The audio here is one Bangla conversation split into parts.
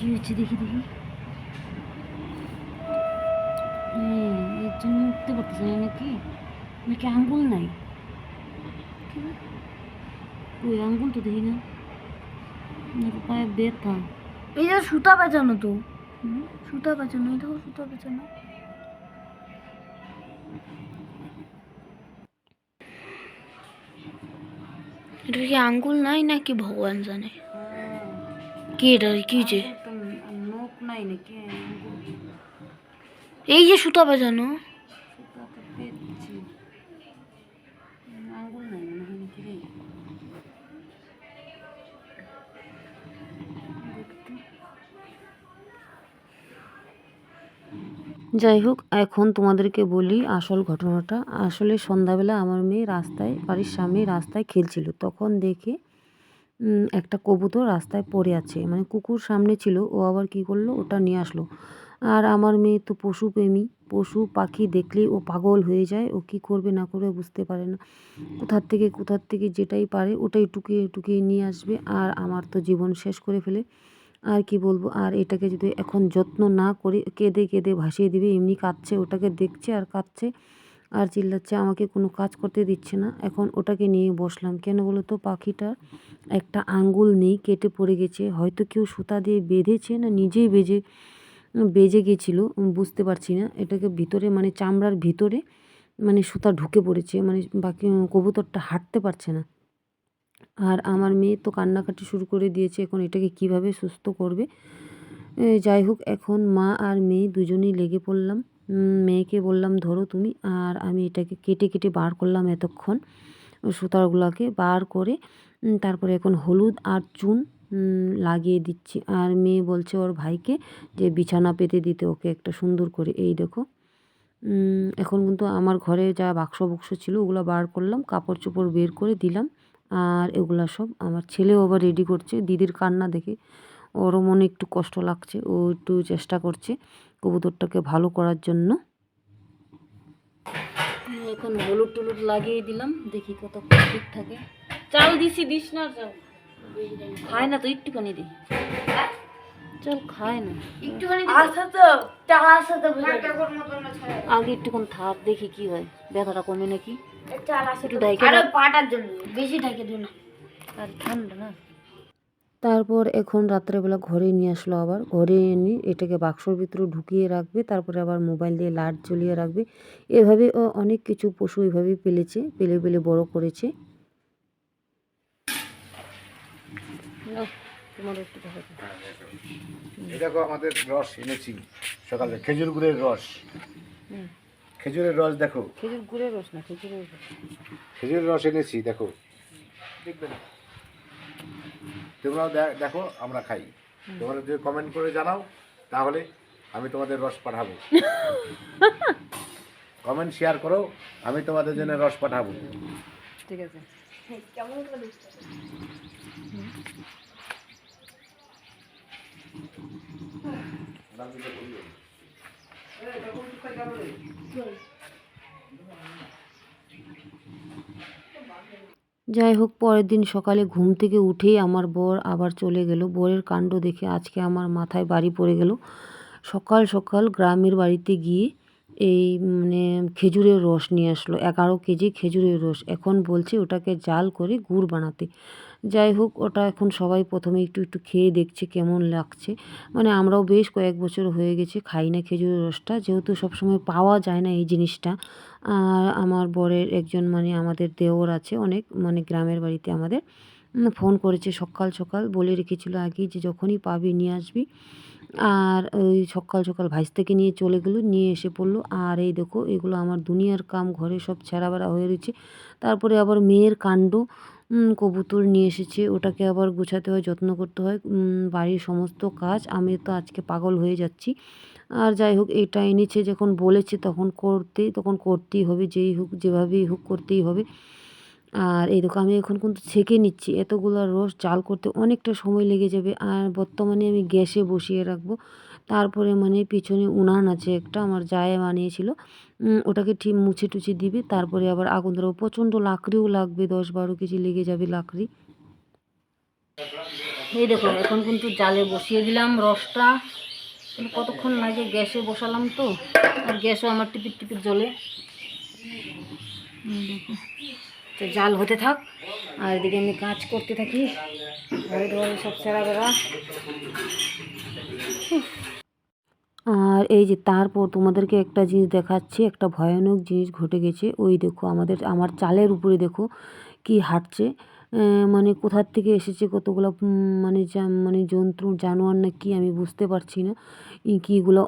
কি হচ্ছে দেখি দেখি। এর জন্য উঠতে পারতেছে না নাকি? নাকি আঙ্গুল নাই? ওই আঙ্গুল তো দেখি না, নাকি পায়ে ব্যথা? এই যে সুতা পেঁচানো তো, সুতা পেঁচানো, এই দেখো সুতা পেঁচানো। এটা কি আঙ্গুল নাই নাকি ভগবান জানে। কি এটা কি যে নখ নাই নাকি? এই যে সুতা বাজানো, আঙ্গুল নাই মনে হয় নাকি রে। যাই হোক, এখন তোমাদেরকে বলি আসল ঘটনাটা। আসলে সন্ধ্যাবেলা আমার মেয়ে রাস্তায়, বাড়ির সামনে রাস্তায় খেলছিল, তখন দেখে একটা কবুতর রাস্তায় পড়ে আছে, মানে কুকুর সামনে ছিল, ও আবার কি করলো, ওটা নিয়ে আসলো। আর আমার মেয়ে তো পশুপ্রেমী, পশু পাখি দেখলেই ও পাগল হয়ে যায়, ও কি করবে না করবে বুঝতে পারে না। কোথার থেকে যেটাই পারে ওটাই টুকিয়ে টুকিয়ে নিয়ে আসবে, আর আমার তো জীবন শেষ করে ফেলে। আর কি বলবো, আর এটাকে যদি এখন যত্ন না করে কেঁদে কেঁদে ভাসিয়ে দিবে, এমনি কাঁদছে, ওটাকে দেখছে আর কাঁদছে আর চিল্লাচ্ছে, আমাকে কোনো কাজ করতে দিচ্ছে না। এখন ওটাকে নিয়ে বসলাম, কেন বলো তো, পাখিটার একটা আঙ্গুল নেই, কেটে পড়ে গেছে, হয়তো কেউ সুতা দিয়ে বেঁধেছে না নিজেই বেজে গেছিলো, বুঝতে পারছি না। এটাকে ভিতরে মানে চামড়ার ভিতরে মানে সুতা ঢুকে পড়েছে, মানে বাকি কবুতরটা হাঁটতে পারছে না। আর আমার মেয়ে তো কান্নাকাটি শুরু করে দিয়েছে, এখন এটাকে কিভাবে সুস্থ করবে। যাই হোক, এখন মা আর মেয়ে দুজনেই লেগে পড়লাম। মেয়েকে বললাম ধরো তুমি, আর আমি এটাকে কেটে কেটে বার করলাম এতক্ষণ, সুতাগুলোকে বার করে তারপরে এখন হলুদ আর চুন লাগিয়ে দিচ্ছি। আর মেয়ে বলছে ওর ভাইকে যে বিছানা পেতে দিতে ওকে একটা সুন্দর করে। এই দেখো, এখন কিন্তু আমার ঘরে যা বাক্স ছিল ওগুলো বার করলাম, কাপড় চোপড় বের করে দিলাম। আর এগুলা সব আমার ছেলেও আবার রেডি করছে, দিদির কান্না দেখে ওরও মনে একটু কষ্ট লাগছে, ও একটু চেষ্টা করছে কবুতরটাকে ভালো করার জন্য। এখন হলুদ টলুদ লাগিয়ে দিলাম, দেখি কত ঠিক থাকে। চাল দিস না, চাল খায় না তো, একটুখানি দিই, চল খায় না একটুখানি, আগে একটুখানি থাক, দেখি কি হয়, ব্যথাটা কমে নাকি। পাটার জন্য বেশি ঢাকে দিও না, আর ঠান্ডা না। তারপর এখন রাত্রেবেলা ঘরে নিয়ে আসলো, আবার ঘরে এনে এটাকে বাক্সর ভিতরে ঢুকিয়ে রাখবে, তারপরে আবার মোবাইল দিয়ে লাইট জ্বলিয়ে রাখবে। এভাবে ও অনেক কিছু পশু এভাবেই পেলে বড় করেছে। দেখো আমাদের রস এনেছি সকালে, খেজুর গুড়ের রস। খেজুরের রস দেখো, খেজুর গুড়ের রস না, খেজুরের রস এনেছি দেখো, দেখবে না তোমরাও দেখো, আমরা খাই। তোমরা যদি কমেন্ট করে জানাও তাহলে আমি তোমাদের রস পাঠাবো। কমেন্ট শেয়ার করো, আমি তোমাদের জন্য রস পাঠাবো। ঠিক আছে। কেমন করে যাই হোক, পরের দিন সকালে ঘুম থেকে উঠেই আমার বর আবার চলে গেল। বরের কাণ্ড দেখে আজকে আমার মাথায় বাড়ি পড়ে গেল। সকাল সকাল গ্রামের বাড়িতে গিয়ে এই মানে খেজুরের রস নিয়ে আসলো, 11 কেজি খেজুরের রস। এখন বলছে ওটাকে জাল করে গুড় বানাতে। যাই হোক, ওটা এখন সবাই প্রথমে একটু খেয়ে দেখছে কেমন লাগছে। মানে আমরাও বেশ কয়েক বছর হয়ে গেছে খাই না খেজুরের রসটা, যেহেতু সবসময় পাওয়া যায় না এই জিনিসটা। আর আমার বরের একজন মানে আমাদের দেওর আছে অনেক, মানে গ্রামের বাড়িতে আমাদের, ফোন করেছে সকাল সকাল, বলে রেখেছিল আগেই যে যখনই পাবি নিয়ে আসবি। আর ওই সকাল সকাল ভাইস্তাকে নিয়ে চলে গেলো, নিয়ে এসে পড়লো। আর এই দেখো, এগুলো আমার দুনিয়ার কাম, ঘরে সব ছেঁড়াবেড়া হয়ে রয়েছে। তারপরে আবার মেয়ের কাণ্ড, কবুতর নিয়ে এসেছে, ওটাকে আবার গুছাতে হয়, যত্ন করতে হয়, বাড়ির সমস্ত কাজ। আমি তো আজকে পাগল হয়ে যাচ্ছি। আর যাই হোক, এটা এনেছে যখন বলেছে তখন করতেই হবে, যেই হোক যেভাবেই হোক করতেই হবে। আর এই দেখো, আমি এখন কিন্তু ছেঁকে নিচ্ছি, এতগুলো রস জাল করতে অনেকটা সময় লেগে যাবে। আর বর্তমানে আমি গ্যাসে বসিয়ে রাখবো। তারপরে মানে পিছনে উনান আছে একটা, আমার জায়ে বানিয়েছিল, ওটাকে ঠিক মুছে টুছে দিবে, তারপরে আবার আগুন ধরাবো। প্রচণ্ড লাকড়িও লাগবে, 10-12 কেজি লেগে যাবে লাকড়ি। এই দেখো এখন কিন্তু জালে বসিয়ে দিলাম রসটা। কিন্তু কতক্ষণ লাগে গ্যাসে বসালাম তো, আর গ্যাসও আমার টিপিট টিপিট জ্বলে। দেখো তো জাল হতে থাক, আর এদিকে আমি কাজ করতে থাকি, ঘরে ঘরে সব সেরা বেড়া। আর এই যে তারপর তোমাদেরকে একটা জিনিস দেখাচ্ছি, একটা ভয়ানক জিনিস ঘটে গেছে। ওই দেখো আমার চালের উপরে দেখো কি হাঁটছে, মানে কোথার থেকে এসেছে কতগুলো মানে জন্তু জানোয়ার না কি আমি বুঝতে পারছি না কি এগুলো।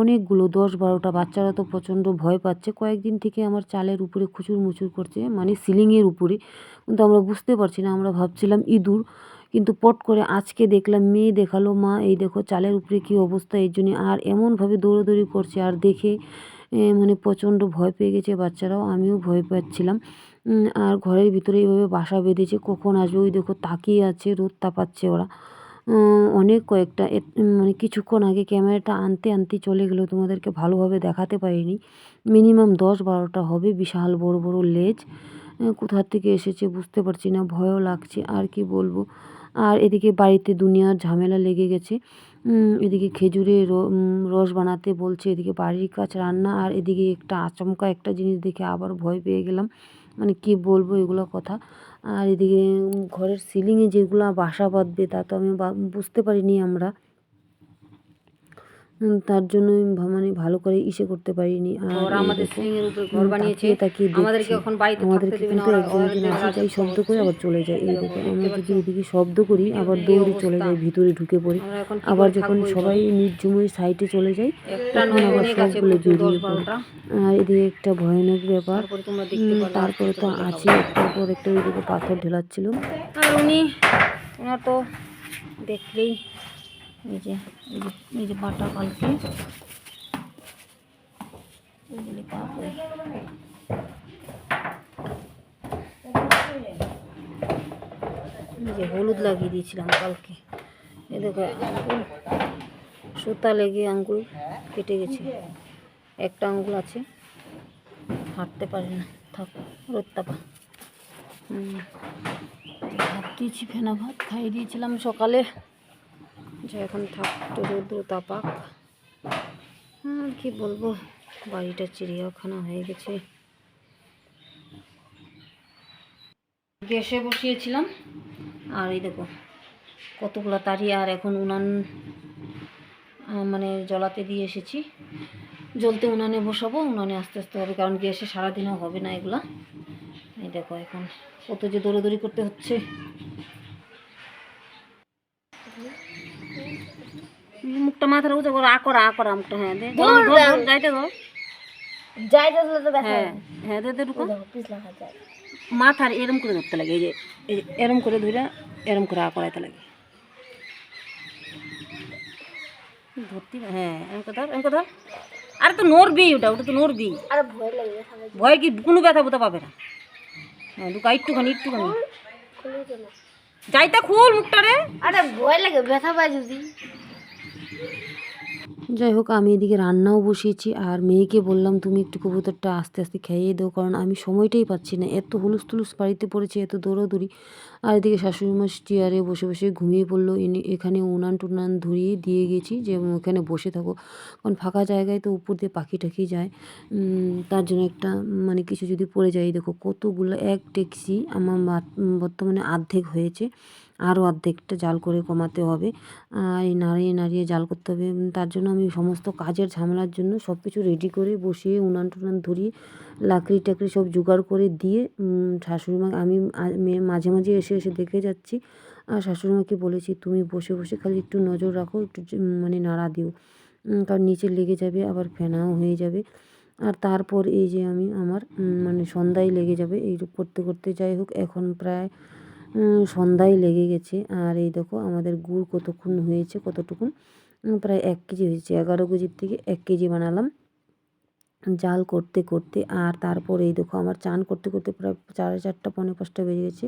অনেকগুলো 10-12টা। বাচ্চারা তো প্রচণ্ড ভয় পাচ্ছে। কয়েকদিন থেকে আমার চালের উপরে খুচুর মুচুর করছে, মানে সিলিংয়ের উপরে, কিন্তু আমরা বুঝতে পারছি না, আমরা ভাবছিলাম ইঁদুর। কিন্তু পট করে আজকে দেখলাম, মেয়ে দেখালো, মা এই দেখো চালের উপরে কী অবস্থা। এর জন্য আর এমনভাবে দৌড়াদৌড়ি করছে, আর দেখে মানে প্রচণ্ড ভয় পেয়ে গেছে বাচ্চারাও, আমিও ভয় পাচ্ছিলাম। আর ঘরের ভিতরে এইভাবে বাসা বেঁধেছে, কখন আসবে ওই দেখো তাকিয়ে আছে, রোদ তাপাচ্ছে ওরা। অনেক কয়েকটা মানে কিছুক্ষণ আগে ক্যামেরাটা আনতে আনতে চলে গেলো, তোমাদেরকে ভালোভাবে দেখাতে পারিনি। মিনিমাম 10-12টা হবে, বিশাল বড় বড় লেজ। কোথার থেকে এসেছে বুঝতে পারছি না, ভয়ও লাগছে, আর কি বলবো। আর এদিকে বাড়িতে দুনিয়ার ঝামেলা লেগে গেছে। এদিকে খেজুরের রস বানাতে বলছে, এদিকে বাড়ির কাজ রান্না, আর এদিকে একটা আচমকা একটা জিনিস দেখে আবার ভয় পেয়ে গেলাম, মানে কি বলবো এগুলো কথা। আর এদিকে ঘরের সিলিংয়ে যেগুলো বাসা বাঁধবে তা তো আমি বুঝতে পারিনি আমরা, তার জন্যই মানে ভালো করে করতে পারিনি। আর ওরা আমাদের সিলিংয়ের উপরে ঘর বানিয়েছে, তাকিয়ে আমাদেরকে দেখছি, এখন বাড়িতে থাকতে আমাদেরকে দেবে না কিন্তু ওরা। একজন আসে, যাই শব্দ করে আবার চলে যায়। এই দেখো আমরা যদি এদিকে শব্দ করি আবার এই দৌড়ে চলে অবস্থা। যাই, ভিতরে ঢুকে পড়ি। আমরা এখন কি আবার করে যখন থাকবো এই সবাই ঘরে? নির্জুমে সাইডে চলে যায় একটা তখন নয় আবার অনেক আছে, সবগুলো প্রচুর জড়িয়ে পড়ে। 10-12টা। আর এদিকে একটা ভয়ানক ব্যাপার। তারপরে তোমরা দেখতে পারবে, তারপরে আস্তে তো আস্তে আছে দেখাবো। একটার পর একটা ওইদিকে পাথর ঢেলাচ্ছিল। আর ওনার তো দেখলেই এই যে এই যে বাটা কালকে এগুলি কাপড়। এই যে হলুদ লাগিয়ে দিয়েছিলাম কালকে। এ দেখো আঙ্গুল সুতা লেগে আঙ্গুল কেটে গেছে, একটা আঙ্গুল আছে, হাঁটতে পারে না। থাক, রোদ তাপা। ভাত দিয়েছি, ফেনা ভাত খাইয়ে দিয়েছিলাম সকালে, যে এখন থাক একটু রৌদ্র তাপাক। আর কি বলবো, বাড়িটা চিড়িয়াখানা হয়ে গেছে। গ্যাসে বসিয়েছিলাম, আর এই দেখো কতগুলো তারি, আর এখন উনান মানে জ্বলাতে দিয়ে এসেছি। জ্বলতে উনানে বসাবো, উনানে আস্তে আস্তে হবে, কারণ গ্যাসে সারাদিনও হবে না এগুলা। এই দেখো এখন কত যে দৌড়াদৌড়ি করতে হচ্ছে। মুখটা মাথার উঁচু করো, আ করা মুখটা। হ্যাঁ দে, যাইতে গো, হ্যাঁ হ্যাঁ দে ঢুকো। মাথার এরম করে ধরতে লাগে, এই যে এরম করে ধরে এরম করে করাইতে লাগে, ধরতে। হ্যাঁ এরম কথা এরম কথা। আরে তো নড়বি, ওটা তো নড়বি। ভয় কি, কোনো ব্যথা বোথা পাবে না। হ্যাঁ ঢুকা, একটুখানি যাইতে খুল মুখটা রে। আরে ভয় লাগে, ব্যথা পায় যদি। যাই হোক আমি এদিকে রান্নাও বসিয়েছি, আর মেয়েকে বললাম তুমি একটু কবুতরটা আস্তে আস্তে খাইয়ে দাও, কারণ আমি সময়টাই পাচ্ছি না, এত হুলুস তুলুস বাড়িতে পড়েছে, এত দৌড়াদৌড়ি। আর এদিকে শাশুড়ি মা চেয়ারে বসে বসে ঘুমিয়ে পড়লো। এখানে উনান টুনান ধরিয়ে দিয়ে গেছি যে ওখানে বসে থাকো, কারণ ফাঁকা জায়গায় তো উপর দিয়ে পাখি টাখি যায়, তার জন্য একটা মানে কিছু যদি পড়ে যায়। দেখো কতগুলো, এক ডেকচি আমার বর্তমানে অর্ধেক হয়েছে, আরও অর্ধেকটা জাল করে কমাতে হবে। আর এই নাড়িয়ে নাড়িয়ে জাল করতে হবে। তার জন্য আমি সমস্ত কাজের ঝামেলার জন্য সব কিছু রেডি করে বসিয়ে উনান টুনান ধরিয়ে লাকড়ি টাকড়ি সব জোগাড় করে দিয়ে শাশুড়ি মা, আমি মাঝে মাঝে এসে এসে দেখে যাচ্ছি। আর শাশুড়ি মাকে বলেছি তুমি বসে বসে খালি একটু নজর রাখো, একটু মানে নাড়া দিও, কারণ নিচে লেগে যাবে, আবার ফেনাও হয়ে যাবে। আর তারপর এই যে আমি আমার মানে সন্ধ্যায় লেগে যাবে এই করতে করতে। যাই হোক এখন প্রায় সন্ধ্যায় লেগে গেছে। আর এই দেখো আমাদের গুড় কতক্ষণ হয়েছে, কতটুকুন, প্রায় 1 কেজি হয়েছে। 11 কেজির থেকে 1 কেজি বানালাম জাল করতে করতে। আর তারপর এই দেখো আমার চান করতে করতে প্রায় 4:30 পৌনে 5টা বেজে গেছে।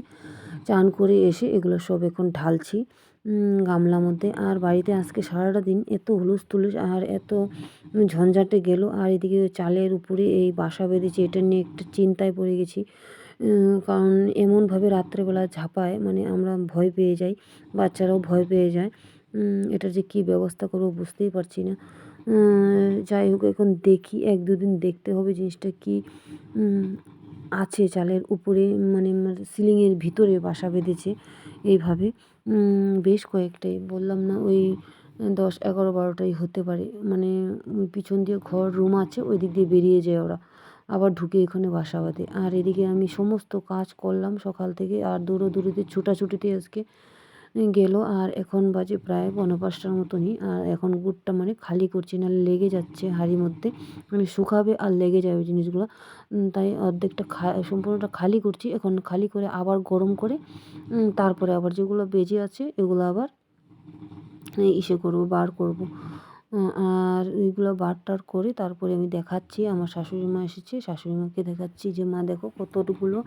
চান করে এসে এগুলো সব এখন ঢালছি গামলার মধ্যে। আর বাড়িতে আজকে সারাটা দিন এত হুলুস তুলুস আর এত ঝঞ্ঝাটে গেল। আর এদিকে চালের উপরে এই বাসা বেঁধেছি, এটা নিয়ে একটা চিন্তায় পড়ে গেছি। কারণ এমনভাবে রাত্রেবেলা ঝাঁপায় মানে আমরা ভয় পেয়ে যাই, বাচ্চারাও ভয় পেয়ে যায়। এটার যে কী ব্যবস্থা করবো বুঝতেই পারছি না। যাই হোক এখন দেখি 1-2 দিন দেখতে হবে জিনিসটা কী আছে চালের উপরে, মানে সিলিংয়ের ভিতরে বাসা বেঁধেছে এইভাবে। বেশ কয়েকটাই, বললাম না ওই 10, 11, 12টাই হতে পারে। মানে ওই পিছন দিয়ে ঘর রুম আছে, ওই দিক দিয়ে বেরিয়ে যায় ওরা, আবার ঢুকে এখানে বাসা বাঁধে। আর এদিকে আমি সমস্ত কাজ করলাম সকাল থেকে, আর দৌড়োদৌড়িতে ছুটাছুটিতে আজকে গেল। আর এখন বাজে প্রায় 4:45টার মতনই। আর এখন গুড়টা মানে খালি করছি, নাহলে লেগে যাচ্ছে হাঁড়ির মধ্যে, মানে শুকাবে আর লেগে যাবে জিনিসগুলো। তাই অর্ধেকটা সম্পূর্ণটা খালি করছি। এখন খালি করে আবার গরম করে তারপরে আবার যেগুলো বেজে আছে এগুলো আবার ইসে করবো, বার করব। আর ওইগুলো বার টার করে তারপরে আমি দেখাচ্ছি, আমার শাশুড়ি মা এসেছে, শাশুড়ি মাকে দেখাচ্ছি যে মা দেখো কতটুকুলো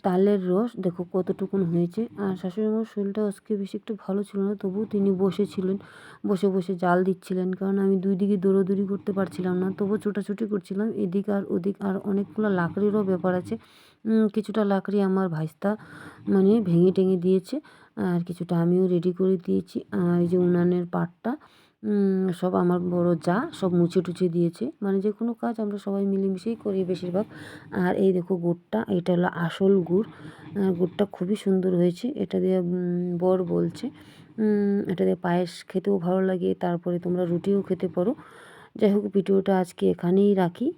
তালের রস দেখো কতটুকুন হয়েছে। আর শাশুড়ি মার শরীরটা আজকে বেশি একটু ভালো ছিল না, তবুও তিনি বসেছিলেন, বসে বসে জাল দিচ্ছিলেন, কারণ আমি 2 দিকে দৌড়াদৌড়ি করতে পারছিলাম না, তবুও ছোটাছুটি করছিলাম এদিক আর ওদিক। আর অনেকগুলো লাকড়িরও ব্যাপার আছে, কিছুটা লাকড়ি আমার ভাইস্তা মানে ভেঙে টেঙে দিয়েছে, আর কিছুটা আমিও রেডি করে দিয়েছি। আর এই যে উনানের পাটটা সব আমার বড় জা সব মুছে টুছে দিয়েছে, মানে যে কোনো কাজ আমরা সবাই মিলেমিশেই করি বেশিরভাগ। আর এই দেখো গুড়টা, এটা হলো আসল গুড়। গুড়টা খুবই সুন্দর হয়েছে, এটা দিয়ে বর বলছে এটা দিয়ে পায়েস খেতেও ভালো লাগে, তারপরে তোমরা রুটিও খেতে পারো। যাই হোক ভিডিওটা আজকে এখানেই রাখি।